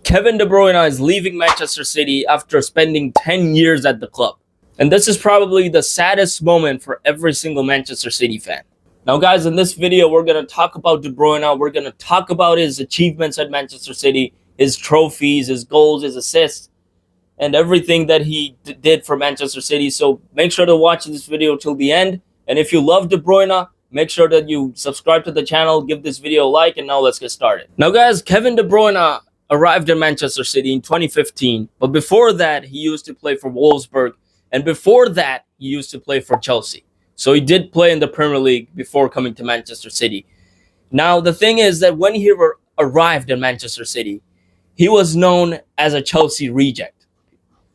Kevin De Bruyne is leaving Manchester City after spending 10 years at the club. And this is probably the saddest moment for every single Manchester City fan. Now, guys, in this video, we're going to talk about De Bruyne. We're going to talk about his achievements at Manchester City, his trophies, his goals, his assists, and everything that he did for Manchester City. So make sure to watch this video till the end. And if you love De Bruyne, make sure that you subscribe to the channel, give this video a like, and now let's get started. Now, guys, Kevin De Bruyne arrived in Manchester City in 2015. But before that, he used to play for Wolfsburg. And before that, he used to play for Chelsea. So he did play in the Premier League before coming to Manchester City. Now, the thing is that when he arrived in Manchester City, he was known as a Chelsea reject.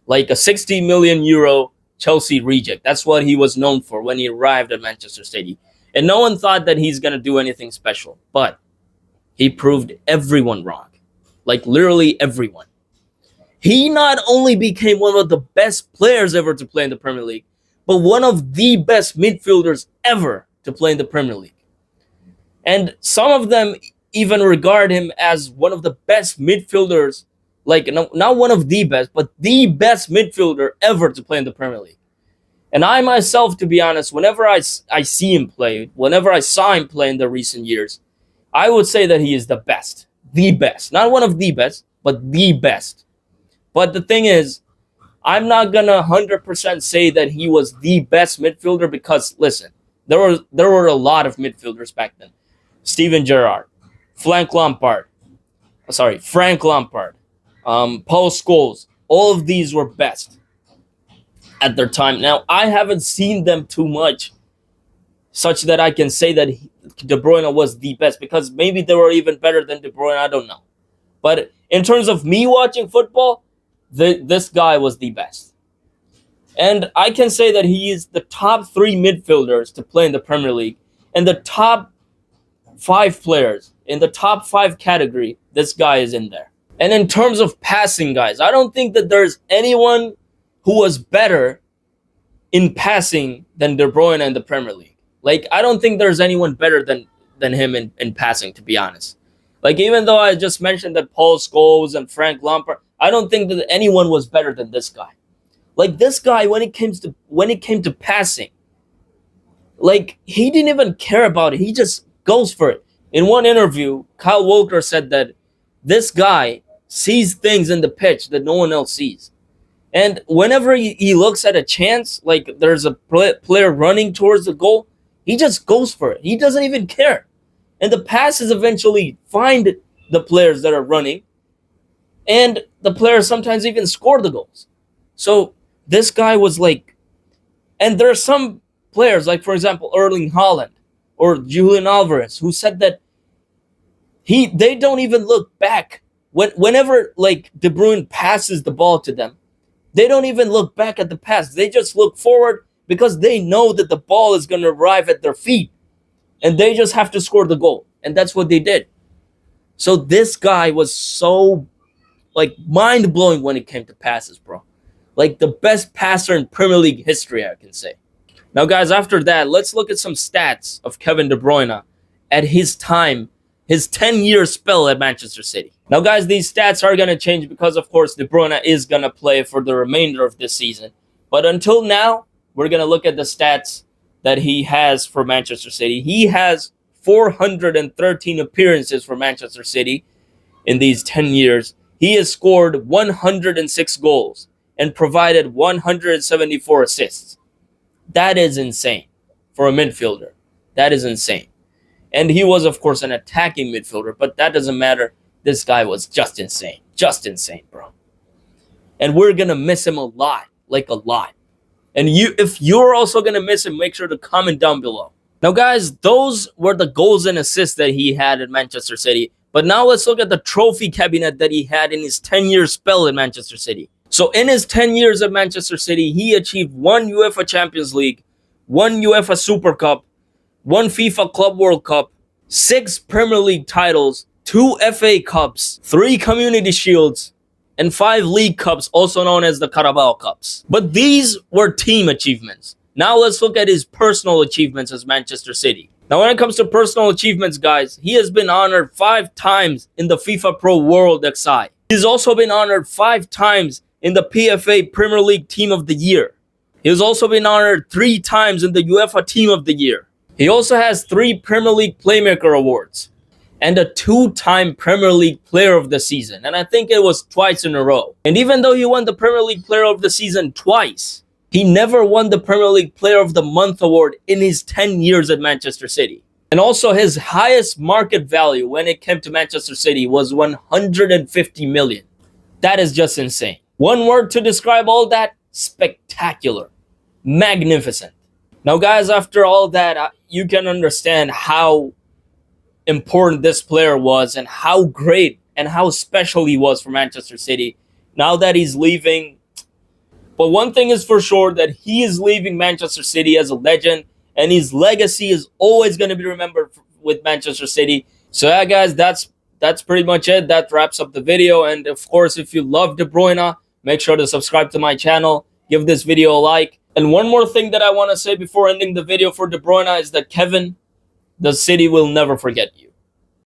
Like a 60 million euro Chelsea reject. That's what he was known for when he arrived at Manchester City. And no one thought that he's going to do anything special. But he proved everyone wrong. Like literally everyone. He not only became one of the best players ever to play in the Premier League, but one of the best midfielders ever to play in the Premier League. And some of them even regard him as one of the best midfielders, like not one of the best, but the best midfielder ever to play in the Premier League. And I myself, to be honest, whenever I see him play, whenever I saw him play in the recent years, I would say that he is the best. The best. Not one of the best, but the best. But the thing is, I'm not going to 100% say that he was the best midfielder because, listen, there were a lot of midfielders back then. Steven Gerrard, Frank Lampard, Paul Scholes, all of these were best at their time. Now, I haven't seen them too much such that I can say that De Bruyne was the best because maybe they were even better than De Bruyne, I don't know. But in terms of me watching football, this guy was the best. And I can say that he is the top 3 midfielders to play in the Premier League. And the top 5 players in the top 5 category, this guy is in there. And in terms of passing, guys, I don't think that there's anyone who was better in passing than De Bruyne in the Premier League. Like, I don't think there's anyone better than him in passing, to be honest. Like, even though I just mentioned that Paul Scholes and Frank Lampard, I don't think that anyone was better than this guy. Like, this guy, when it came to passing, like, he didn't even care about it. He just goes for it. In one interview, Kyle Walker said that this guy sees things in the pitch that no one else sees. And whenever he looks at a chance, like there's a player running towards the goal, he just goes for it. He doesn't even care. And the passes eventually find the players that are running. And the players sometimes even score the goals. So this guy was like... And there are some players, like for example, Erling Haaland or Julian Alvarez, who said that they don't even look back. Whenever like De Bruyne passes the ball to them, they don't even look back at the pass. They just look forward because they know that the ball is going to arrive at their feet. And they just have to score the goal. And that's what they did. So this guy was so, like, mind-blowing when it came to passes, bro. Like, the best passer in Premier League history, I can say. Now, guys, after that, let's look at some stats of Kevin De Bruyne at his time, his 10-year spell at Manchester City. Now, guys, these stats are going to change because, of course, De Bruyne is going to play for the remainder of this season. But until now, we're going to look at the stats that he has for Manchester City. He has 413 appearances for Manchester City in these 10 years. He has scored 106 goals and provided 174 assists. That is insane for a midfielder. That is insane. And he was, of course, an attacking midfielder, but that doesn't matter. This guy was just insane. Just insane, bro. And we're going to miss him a lot, like a lot. And if you're also going to miss him, make sure to comment down below. Now, guys, those were the goals and assists that he had at Manchester City. But now let's look at the trophy cabinet that he had in his 10-year spell in Manchester City. So in his 10 years at Manchester City, he achieved 1 UEFA Champions League, 1 UEFA Super Cup, 1 FIFA Club World Cup, 6 Premier League titles, 2 FA Cups, 3 Community Shields, and 5 League Cups, also known as the Carabao Cups. But these were team achievements. Now let's look at his personal achievements as Manchester City. Now when it comes to personal achievements, guys, he has been honored 5 times in the FIFA Pro World XI. He's also been honored 5 times in the PFA Premier League Team of the Year. He has also been honored 3 times in the UEFA Team of the Year. He also has 3 Premier League Playmaker Awards and a 2-time Premier League Player of the Season. And I think it was twice in a row. And even though he won the Premier League Player of the Season twice, he never won the Premier League Player of the Month award in his 10 years at Manchester City. And also his highest market value when it came to Manchester City was 150 million. That is just insane. One word to describe all that: spectacular. Magnificent. Now guys, after all that, you can understand how important this player was and how great and how special he was for Manchester City. Now that he's leaving, but one thing is for sure, that he is leaving Manchester City as a legend, and his legacy is always going to be remembered with Manchester City. So yeah guys, that's pretty much it. That wraps up the video. And of course, if you love De Bruyne, make sure to subscribe to my channel, give this video a like. And one more thing that I want to say before ending the video for De Bruyne is that Kevin, the City will never forget you.